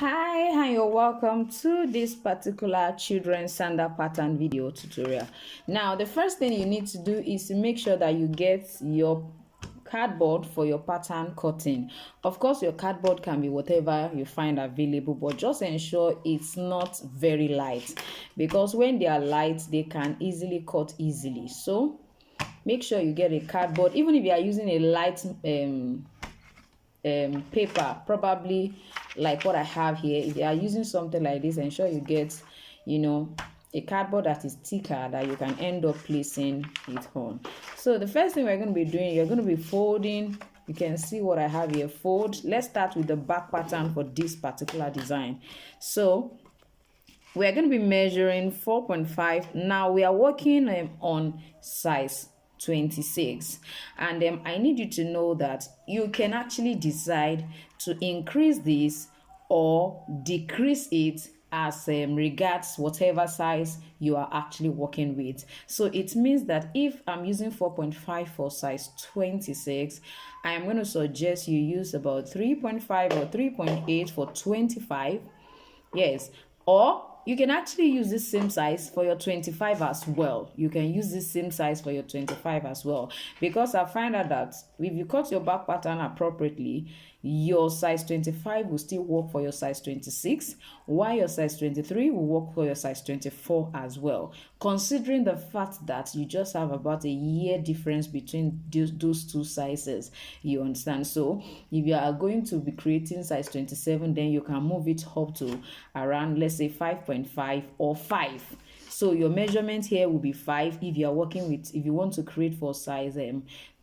Hi, and you're welcome to this particular children's sandal pattern video tutorial. Now, the first thing you need to do is to make sure that you get your cardboard for your pattern cutting. Of course, your cardboard can be whatever you find available, but just ensure it's not very light, because when they are light, they can easily cut easily. So make sure you get a cardboard, even if you are using a light paper, probably like what I have here. If you are using something like this, ensure you get a cardboard that is thicker that you can end up placing it on. So the first thing we're going to be doing, you're going to be folding. You can see what I have here. Fold. Let's start with the back pattern for this particular design. So we're going to be measuring 4.5. Now we are working on size 26, and I need you to know that you can actually decide to increase this or decrease it as regards whatever size you are actually working with. So it means that if I'm using 4.5 for size 26, I am going to suggest you use about 3.5 or 3.8 for 25. Yes, or you can actually use this same size for your 25 as well. You can use this same size for your 25 as well, because I find out that if you cut your back pattern appropriately, your size 25 will still work for your size 26, while your size 23 will work for your size 24 as well, considering the fact that you just have about a year difference between those two sizes. You understand? So if you are going to be creating size 27, then you can move it up to around, let's say, 5.5 or 5. So your measurement here will be 5 if you are working with, if you want to create for size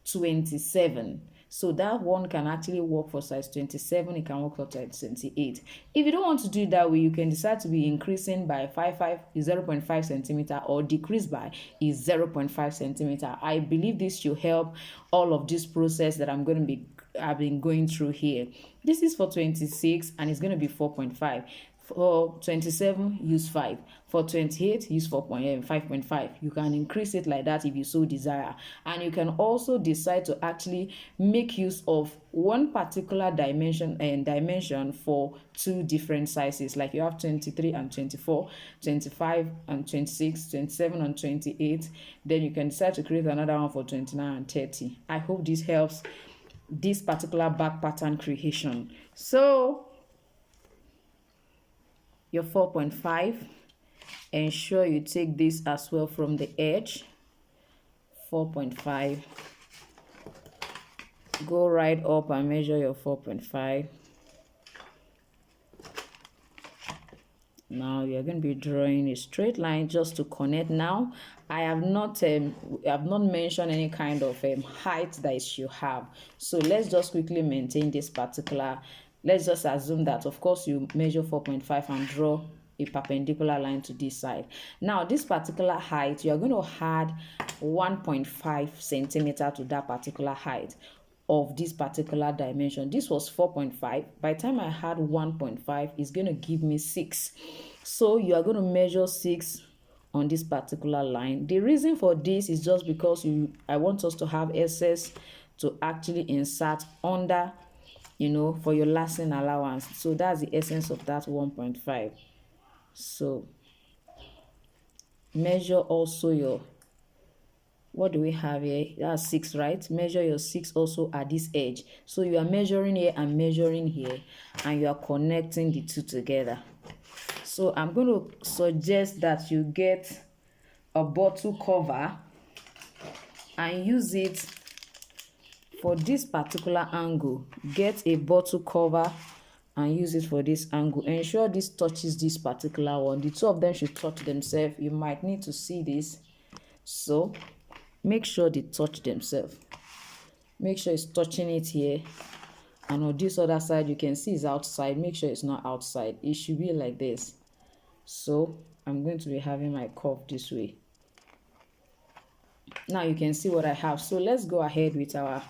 27. So that one can actually work for size 27. It can work for size 28. If you don't want to do it that way, you can decide to be increasing by 0.5 centimeter, or decrease by 0.5 centimeter. I believe this should help all of this process that I've been going through here. This is for 26 and it's going to be 4.5. For 27, use 5. For 28, use 5.5. You can increase it like that if you so desire. And you can also decide to actually make use of one particular dimension for two different sizes. Like you have 23 and 24, 25 and 26, 27 and 28. Then you can decide to create another one for 29 and 30. I hope this helps this particular back pattern creation. So your 4.5, ensure you take this as well from the edge. 4.5, go right up and measure your 4.5. Now you're going to be drawing a straight line just to connect. Now I have not mentioned any kind of height that it should have, so let's just quickly maintain this particular. Let's just assume that, of course, you measure 4.5 and draw a perpendicular line to this side. Now, this particular height, you are going to add 1.5 centimeter to that particular height of this particular dimension. This was 4.5. By the time I had 1.5, it's going to give me 6. So you are going to measure 6 on this particular line. The reason for this is just because I want us to have access to actually insert under, for your lasting allowance. So that's the essence of that 1.5. So measure also your, what do we have here? That's 6, right? Measure your 6 also at this edge. So you are measuring here and measuring here, and you are connecting the two together. So I'm going to suggest that you get a bottle cover and use it for this particular angle. Get a bottle cover and use it for this angle. Ensure this touches this particular one. The two of them should touch themselves. You might need to see this, so make sure they touch themselves. Make sure it's touching it here, and on this other side you can see it's outside. Make sure it's not outside. It should be like this. So I'm going to be having my curve this way. Now you can see what I have. So let's go ahead with our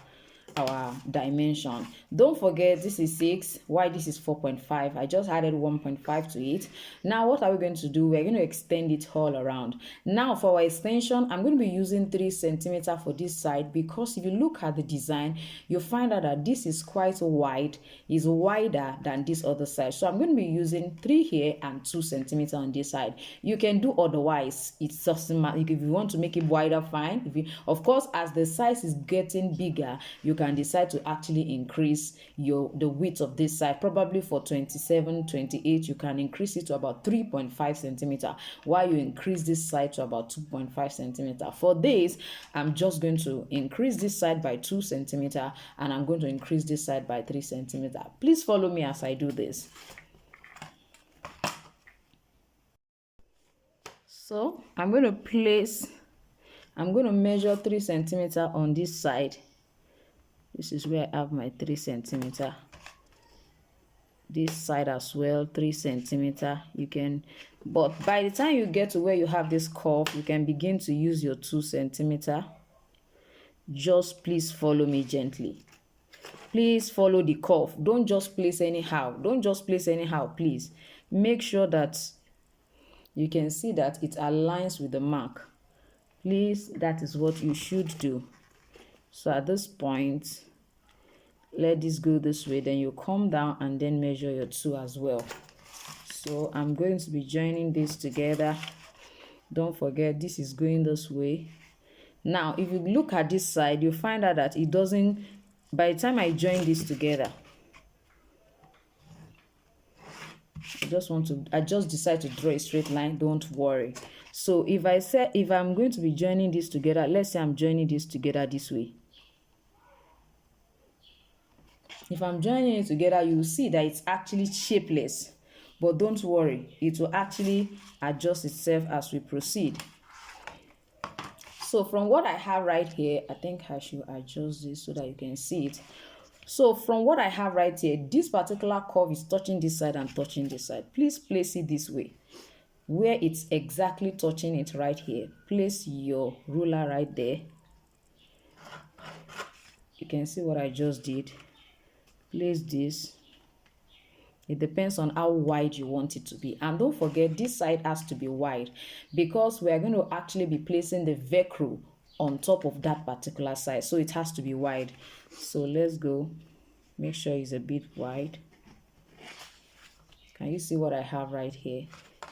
our dimension. Don't forget, this is 6, why this is 4.5. I just added 1.5 to it. Now what are we going to do? We're going to extend it all around. Now for our extension, I'm going to be using 3 centimeters for this side, because if you look at the design, you'll find out that this is quite wide, is wider than this other side. So I'm going to be using 3 here and 2 centimeters on this side. You can do otherwise. It's just if you want to make it wider, fine. If you, of course, as the size is getting bigger, you can decide to actually increase the width of this side. Probably for 27, 28, you can increase it to about 3.5 centimeters, while you increase this side to about 2.5 centimeters. For this, I'm just going to increase this side by 2 centimeters, and I'm going to increase this side by 3 centimeters. Please follow me as I do this. So I'm going to measure 3 centimeters on this side. This is where I have my 3 centimeters. This side as well, 3 centimeters. You can, but by the time you get to where you have this curve, you can begin to use your 2 centimeters. Just please follow me gently. Please follow the curve. Don't just place anyhow. Don't just place anyhow, please. Make sure that you can see that it aligns with the mark. Please, that is what you should do. So at this point, let this go this way, then you come down and then measure your 2 as well. So I'm going to be joining this together. Don't forget, this is going this way. Now if you look at this side, you find out that it doesn't, by the time I join this together, I just decide to draw a straight line. Don't worry. So if I'm going to be joining this together, let's say I'm joining this together this way. If I'm joining it together, you will see that it's actually shapeless. But don't worry, it will actually adjust itself as we proceed. So from what I have right here, I think I should adjust this so that you can see it. So from what I have right here, this particular curve is touching this side and touching this side. Please place it this way, where it's exactly touching it right here. Place your ruler right there. You can see what I just did. Place this. It depends on how wide you want it to be. And don't forget, this side has to be wide, because we are going to actually be placing the Velcro on top of that particular side. So it has to be wide. So let's go. Make sure it's a bit wide. Can you see what I have right here?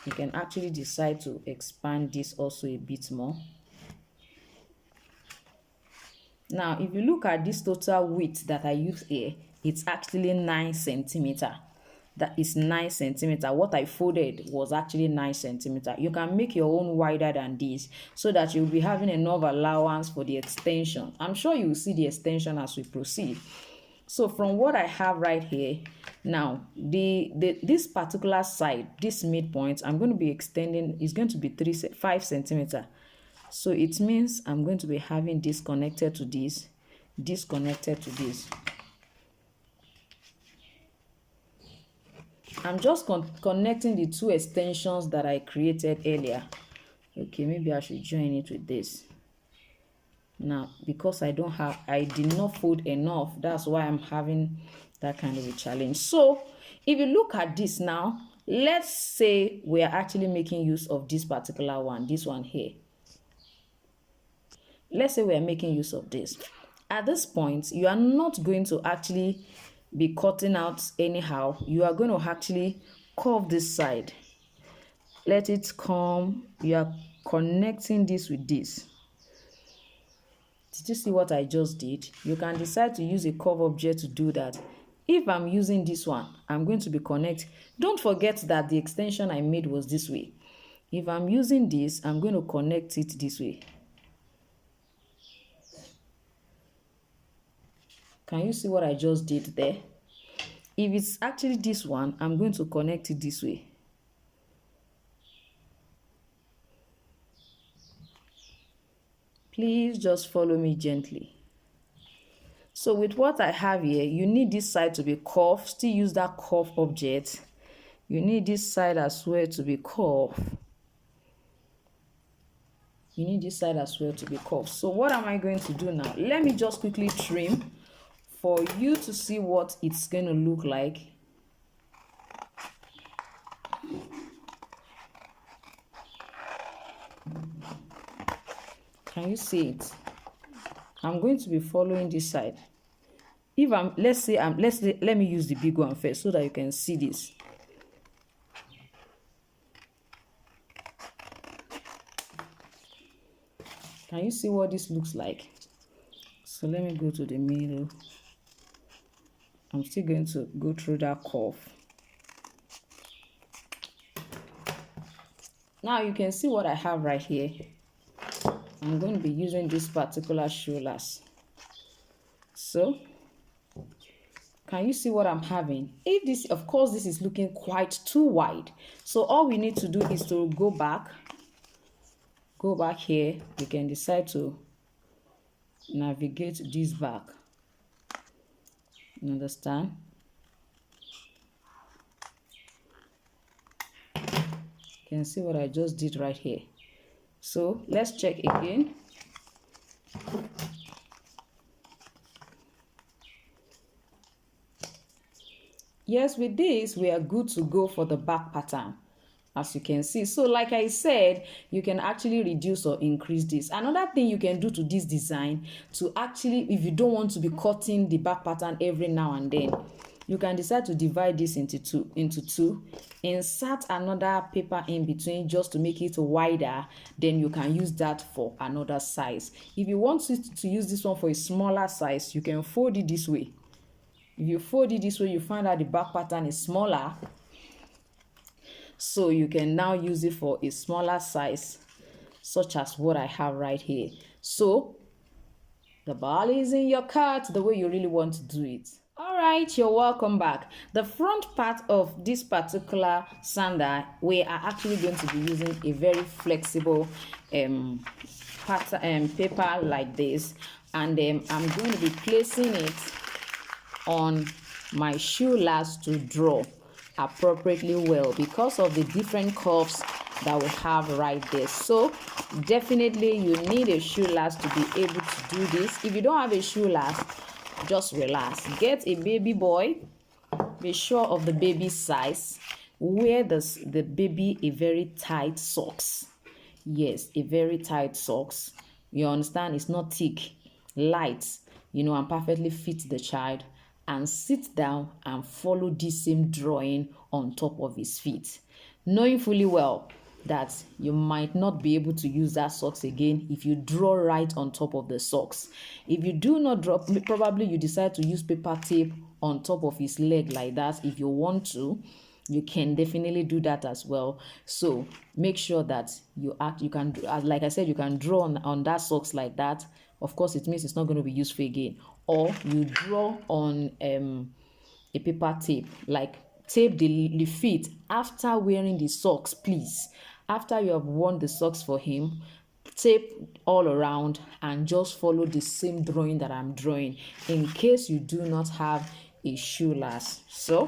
You can actually decide to expand this also a bit more. Now, if you look at this total width that I use here, it's actually 9 centimeters. That is 9 centimeters. What I folded was actually 9 centimeters. You can make your own wider than this, so that you'll be having enough allowance for the extension. I'm sure you will see the extension as we proceed. So from what I have right here, now this particular side, this midpoint, I'm going to be extending, is going to be 5 centimeters. So it means I'm going to be having this connected to this connected to this. I'm just connecting the 2 extensions that I created earlier. Okay, maybe I should join it with this. Now, because I did not fold enough, that's why I'm having that kind of a challenge. So if you look at this now, let's say we are actually making use of this particular one, this one here. Let's say we are making use of this. At this point, you are not going to actually be cutting out anyhow. You are going to actually curve this side. Let it come. You are connecting this with this. Did you see what I just did? You can decide to use a curve object to do that. If I'm using this one, I'm going to be connect. Don't forget that the extension I made was this way. If I'm using this, I'm going to connect it this way. Can you see what I just did there? If it's actually this one, I'm going to connect it this way. Please just follow me gently. So with what I have here, you need this side to be curved. Still use that curve object. You need this side as well to be curved. You need this side as well to be curved. So what am I going to do now? Let me just quickly trim for you to see what it's going to look like, can you see it? I'm going to be following this side. If I'm, let me use the big one first so that you can see this. Can you see what this looks like? So let me go to the middle. I'm still going to go through that curve. Now you can see what I have right here. I'm going to be using this particular shoelace. So can you see what I'm having? If this, of course, this is looking quite too wide. So all we need to do is to go back here. You can decide to navigate this back. You understand? You can see what I just did right here. So let's check again. Yes, with this, we are good to go for the back pattern, as you can see. So like I said, you can actually reduce or increase this. Another thing you can do to this design, to actually, if you don't want to be cutting the back pattern every now and then, you can decide to divide this into two. Insert another paper in between just to make it wider. Then you can use that for another size. If you want to use this one for a smaller size, you can fold it this way. If you fold it this way, you find out the back pattern is smaller. So you can now use it for a smaller size, such as what I have right here. So the ball is in your court the way you really want to do it. All right, you're welcome back. The front part of this particular sandal, we are actually going to be using a very flexible pattern, paper like this, and I'm going to be placing it on my shoelace to draw appropriately well because of the different curves that we have right there. So definitely you need a shoelace to be able to do this. If you don't have a shoelace, just relax. Get a baby boy, be sure of the baby size, wear the baby a very tight socks. Yes, a very tight socks. You understand? It's not thick, light, and perfectly fit the child. And sit down and follow this same drawing on top of his feet, knowing fully well that you might not be able to use that socks again if you draw right on top of the socks. If you do not draw, probably you decide to use paper tape on top of his leg like that. If you want to, you can definitely do that as well. So make sure that you can, like I said, you can draw on that socks like that. Of course, it means it's not going to be useful again. Or you draw on a paper tape, like tape the feet after wearing the socks, please. After you have worn the socks for him, tape all around and just follow the same drawing that I'm drawing in case you do not have a shoelace. So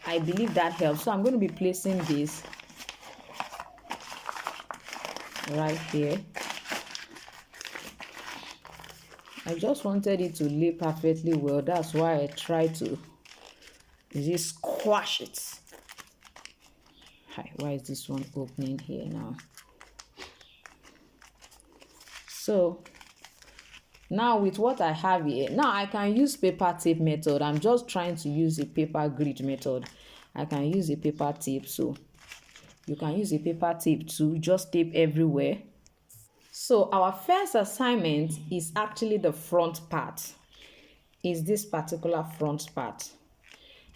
I believe that helps. So I'm going to be placing this right here. I just wanted it to lay perfectly well. That's why I tried to just squash it. Hi, why is this one opening here now? So now with what I have here, now I can use paper tape method. I'm just trying to use a paper grid method. I can use a paper tape, so you can use a paper tape too. Just tape everywhere. So our first assignment is actually the front part. Is this particular front part.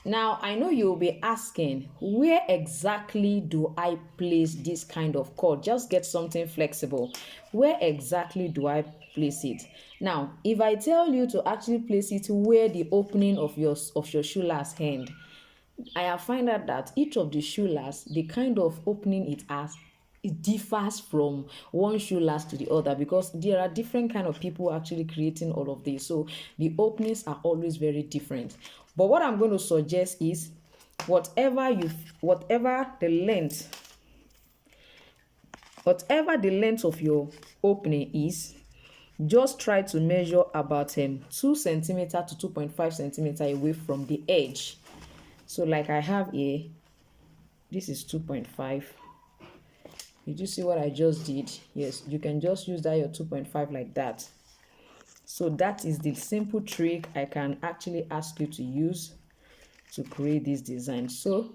Now, I know you'll be asking, where exactly do I place this kind of cord? Just get something flexible. Where exactly do I place it? Now, if I tell you to actually place it where the opening of your shoelace hand, I have found out that each of the shoelace, the kind of opening it has, it differs from one shoelace to the other because there are different kind of people actually creating all of this. So the openings are always very different. But what I'm going to suggest is whatever the length of your opening is, just try to measure about 2 centimeter to 2.5 centimeter away from the edge. So like I have here, this is 2.5. Did you see what I just did? Yes, you can just use that your 2.5 like that. So that is the simple trick I can actually ask you to use to create this design. So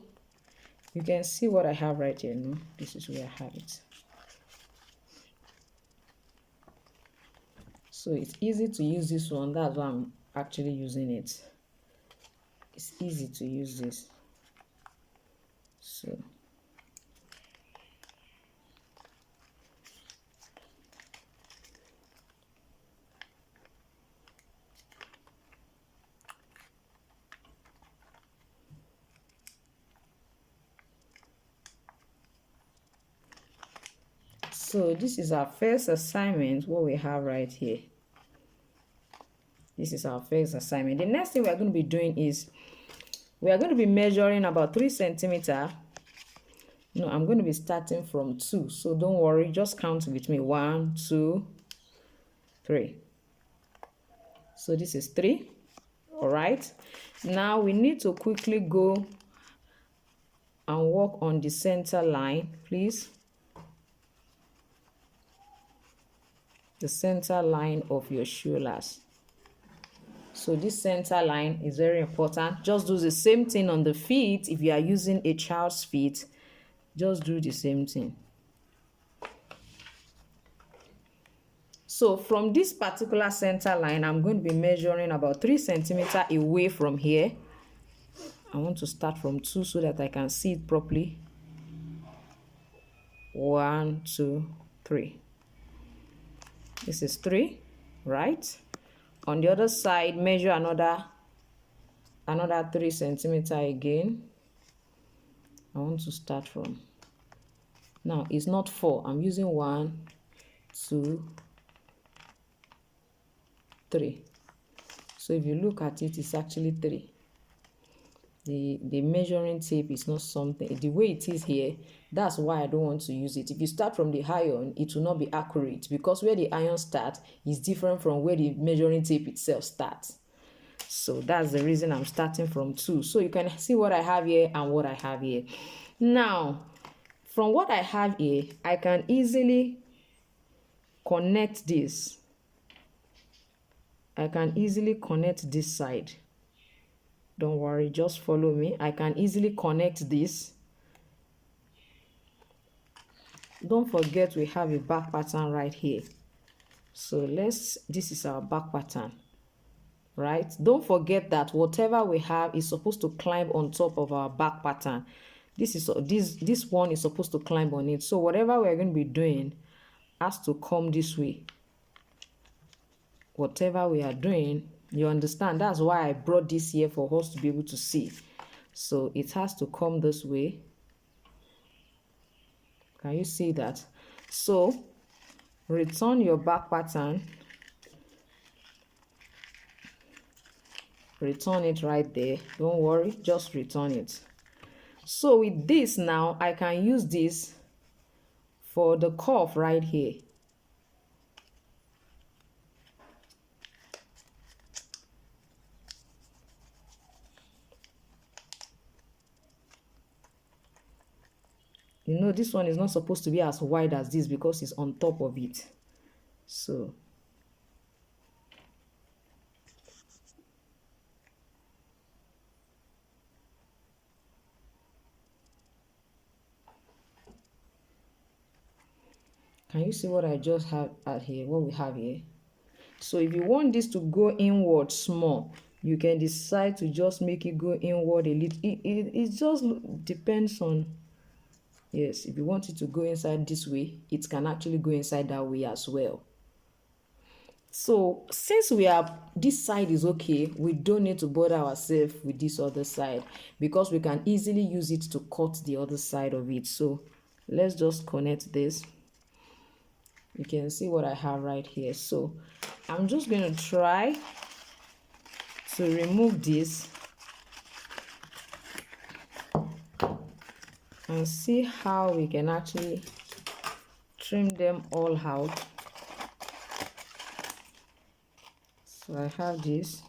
you can see what I have right here. No, this is where I have it. So it's easy to use this one. That's why I'm actually using it. It's easy to use this. So this is our first assignment, what we have right here. This is our first assignment. The next thing we are going to be doing is we are going to be measuring about 3 centimeter. No, I'm going to be starting from 2. So don't worry, just count with me. 1, 2, 3. So this is 3. All right. Now we need to quickly go and work on the center line, please. The center line of your shoulders. So this center line is very important. Just do the same thing on the feet. If you are using a child's feet, just do the same thing. So from this particular center line, I'm going to be measuring about 3 centimeter away from here. I want to start from 2 so that I can see it properly. 1, 2, 3. This is 3, right? On the other side, measure another 3 centimeter again. I want to start from. Now it's not 4. I'm using 1, 2, 3. So if you look at it, it's actually 3. The measuring tape is not something, the way it is here, that's why I don't want to use it. If you start from the iron, it will not be accurate, because where the iron starts is different from where the measuring tape itself starts. So that's the reason I'm starting from 2. So you can see what I have here and what I have here. Now, from what I have here, I can easily connect this. I can easily connect this side. Don't worry, just follow me. I can easily connect this. Don't forget we have a back pattern right here. So this is our back pattern, right? Don't forget that whatever we have is supposed to climb on top of our back pattern. This one is supposed to climb on it. So whatever we're going to be doing has to come this way. Whatever we are doing, you understand? That's why I brought this here, for us to be able to see. So it has to come this way. Can you see that? So return your back pattern. Return it right there. Don't worry, just return it. So with this now, I can use this for the cuff right here. You know, this one is not supposed to be as wide as this because it's on top of it. So can you see what I just have at here, what we have here? So if you want this to go inward small, you can decide to just make it go inward a little. It just depends on, yes, if you want it to go inside this way, it can actually go inside that way as well. So since this side is okay, we don't need to bother ourselves with this other side, because we can easily use it to cut the other side of it. So let's just connect this. You can see what I have right here. So I'm just going to try to remove this and see how we can actually trim them all out. So I have this.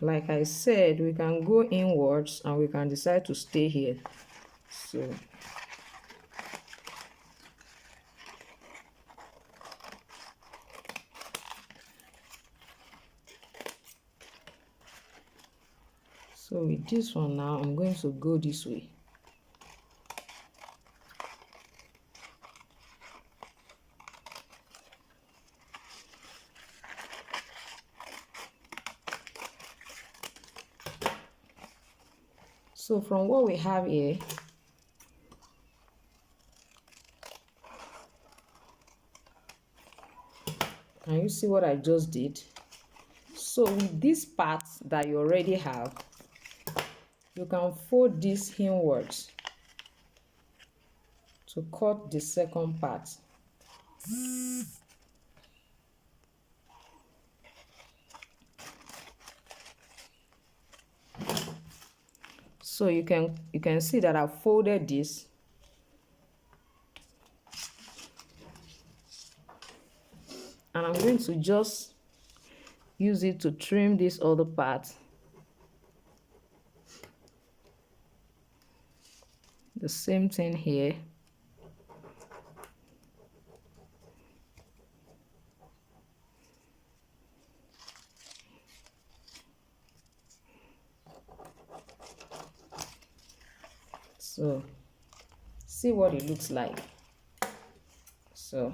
Like I said, we can go inwards and we can decide to stay here. So with this one now, I'm going to go this way. So from what we have here, can you see what I just did? So with this part that you already have, you can fold this inwards to cut the second part. So you can see that I've folded this. And I'm going to just use it to trim this other part. The same thing here. So see what it looks like. So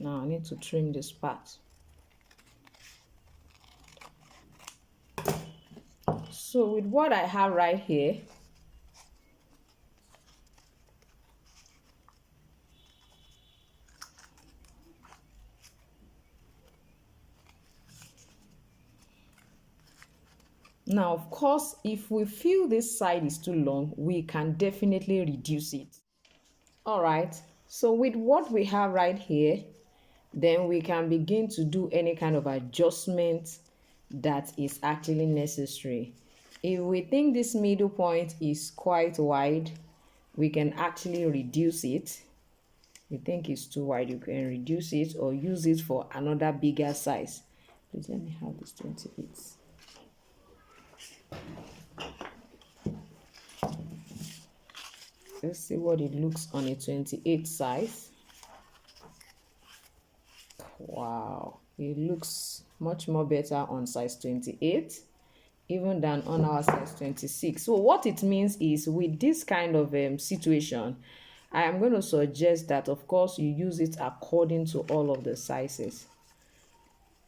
now I need to trim this part. So with what I have right here, now of course, if we feel this side is too long, we can definitely reduce it. All right, so with what we have right here, then we can begin to do any kind of adjustment that is actually necessary. If we think this middle point is quite wide, we can actually reduce it. You think it's too wide, you can reduce it or use it for another bigger size. Please let me have this 28. Let's see what it looks on a 28 size. Wow, it looks much more better on size 28 even than on our size 26. So what it means is, with this kind of situation, I am going to suggest that of course you use it according to all of the sizes,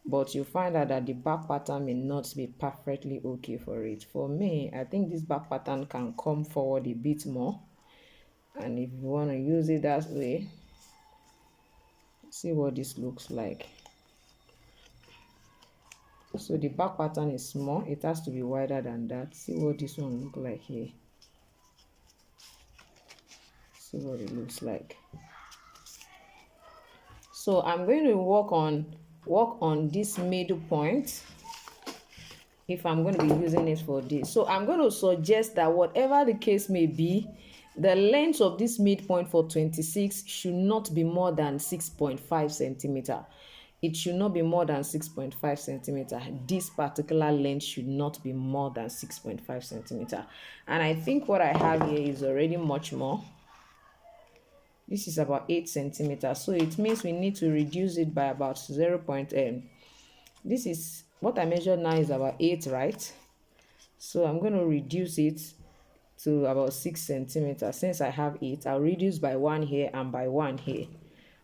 but you find out that the back pattern may not be perfectly okay for it. For me, I think this back pattern can come forward a bit more, and if you want to use it that way, see what this looks like. So the back pattern is small, it has to be wider than that. See what this one looks like here. See what it looks like. So I'm going to work on this middle point if I'm going to be using it for this. So I'm going to suggest that whatever the case may be, the length of this midpoint for 26 should not be more than 6.5 centimeter. It should not be more than 6.5 centimeter. This particular length should not be more than 6.5 centimeter. And I think what I have here is already much more. This is about 8 centimeters. So it means we need to reduce it by about 0.8. This is what I measured now is about 8, right? So I'm going to reduce it to about 6 centimeters. Since I have 8, I'll reduce by 1 here and by 1 here.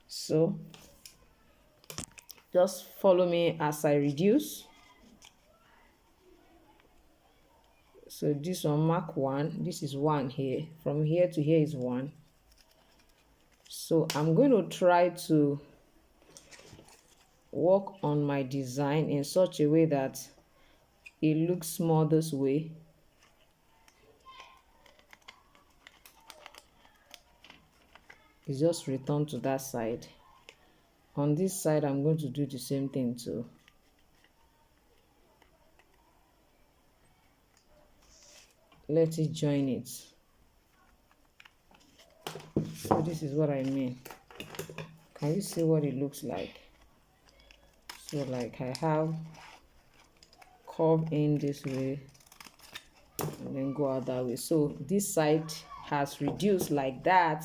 So just follow me as I reduce. So this one, mark 1. This is 1 here. From here to here is 1. So I'm going to try to work on my design in such a way that it looks more this way. It's just return to that side. On this side, I'm going to do the same thing too. Let it join it. So this is what I mean. Can you see what it looks like? So like I have curve in this way and then go out that way. So this side has reduced like that.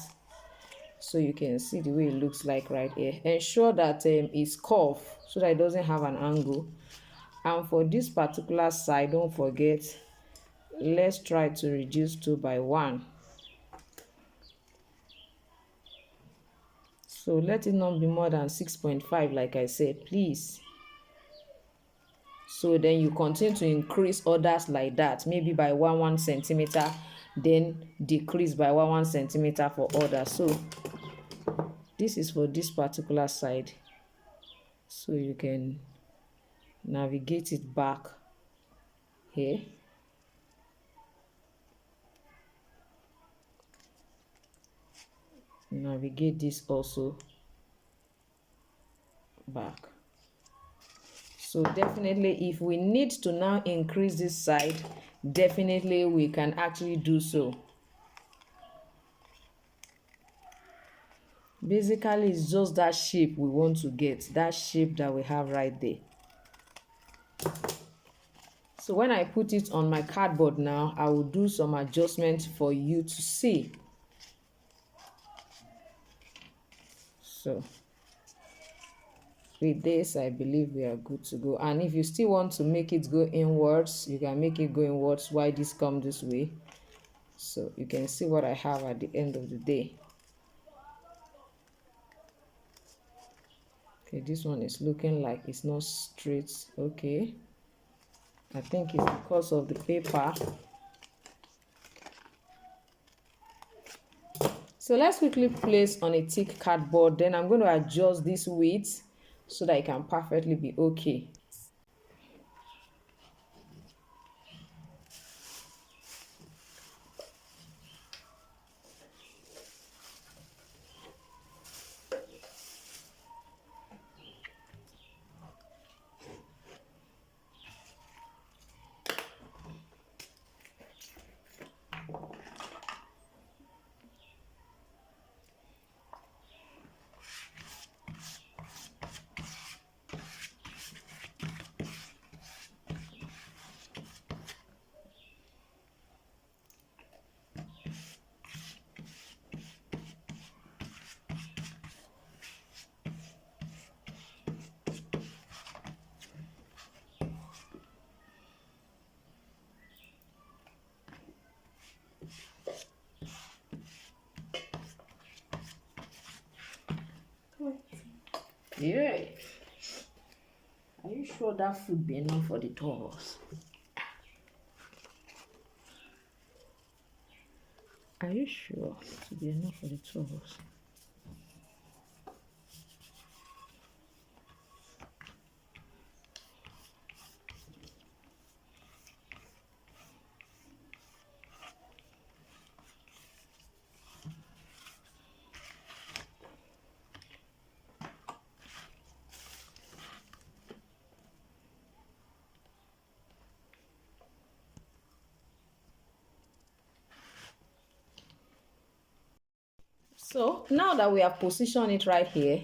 So you can see the way it looks like right here. Ensure that it's curved so that it doesn't have an angle. And for this particular side, don't forget, let's try to reduce 2 by 1. So let it not be more than 6.5 like I said, please. So then you continue to increase others like that, maybe by 1 centimeter, then decrease by 1 centimeter for others. So this is for this particular side. So you can navigate it back here. Navigate this also back. So definitely if we need to now increase this side, definitely we can actually do so. Basically it's just that shape we want to get, that shape that we have right there. So when I put it on my cardboard now, I will do some adjustments for you to see. So with this, I believe we are good to go. And if you still want to make it go inwards, you can make it go inwards while this comes this way. So you can see what I have at the end of the day. Okay, this one is looking like it's not straight. Okay, I think it's because of the paper. So let's quickly place on a thick cardboard. Then I'm going to adjust this width so that it can perfectly be okay. Yeah. Are you sure that food be enough for the two of us? Are you sure to be enough for the two of us? So now that we have positioned it right here,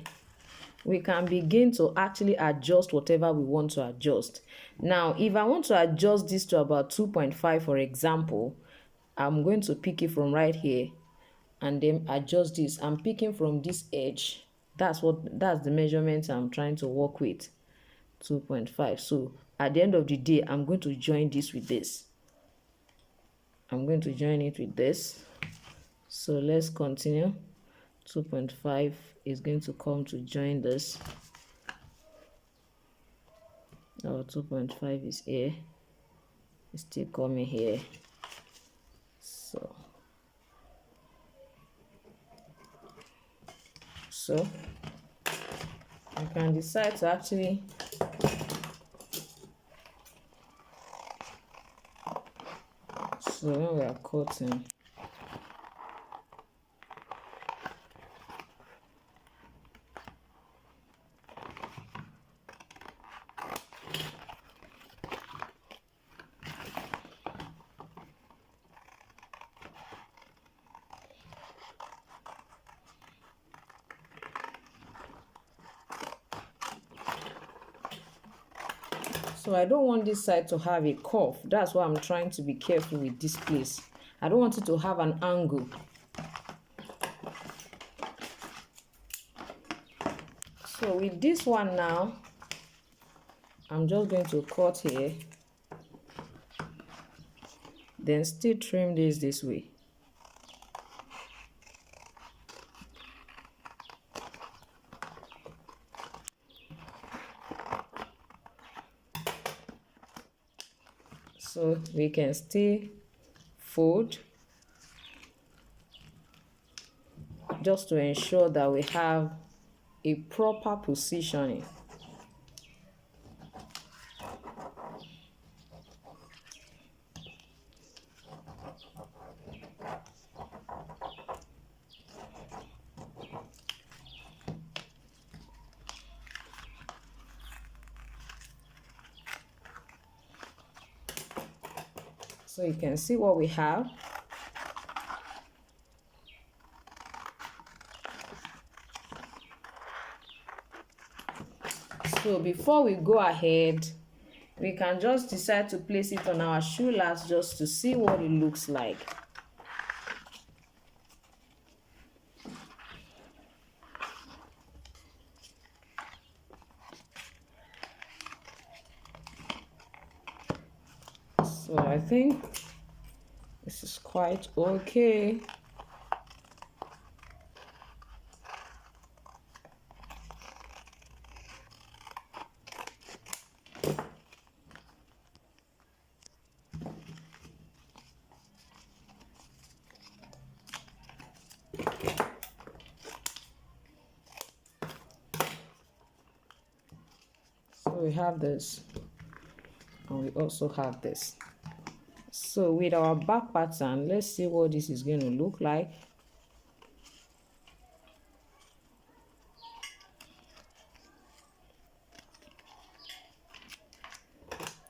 we can begin to actually adjust whatever we want to adjust. Now, if I want to adjust this to about 2.5, for example, I'm going to pick it from right here and then adjust this. I'm picking from this edge. That's the measurement I'm trying to work with, 2.5. So at the end of the day, I'm going to join this with this. I'm going to join it with this. So let's continue. 2.5 is going to come to join this. Our 2.5 is here. It's still coming here. So I can decide to actually when we are cutting, So I don't want this side to have a curve. That's why I'm trying to be careful with this place. I don't want it to have an angle. So with this one now, I'm just going to cut here, then still trim this way. So we can still fold just to ensure that we have a proper positioning. So you can see what we have. So before we go ahead, we can just decide to place it on our shoe last just to see what it looks like. So I think this is quite okay. So we have this, and we also have this. So with our back pattern, let's see what this is going to look like.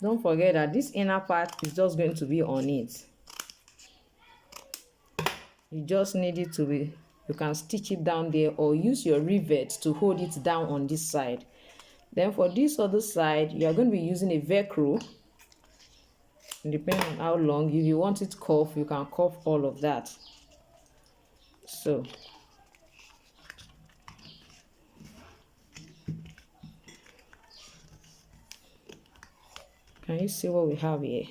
Don't forget that this inner part is just going to be on it. You just need it to be, you can stitch it down there or use your rivet to hold it down on this side. Then for this other side, you are going to be using a Velcro. Depending on how long, if you want it curved, you can curve all of that. So can you see what we have here?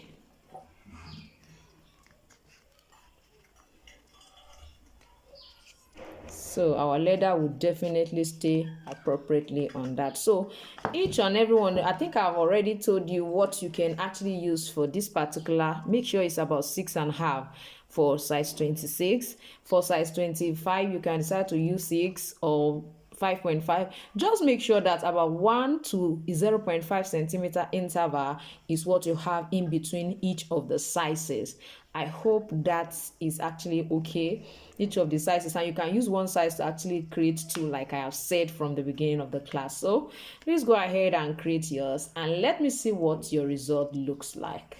So our leather will definitely stay appropriately on that. So each and every one, I think I've already told you what you can actually use for this particular. Make sure it's about 6.5 for size 26. For size 25, you can decide to use 6 or 5.5. Just make sure that about 1 to 0.5 centimeter interval is what you have in between each of the sizes. I hope that is actually okay, each of the sizes, and you can use one size to actually create two, like I have said from the beginning of the class. So please go ahead and create yours and let me see what your result looks like.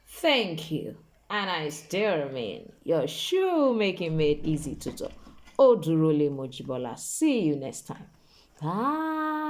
Thank you, and I still remain your shoemaking made easy tutor, Odurole Mojibola. See you next time. Bye.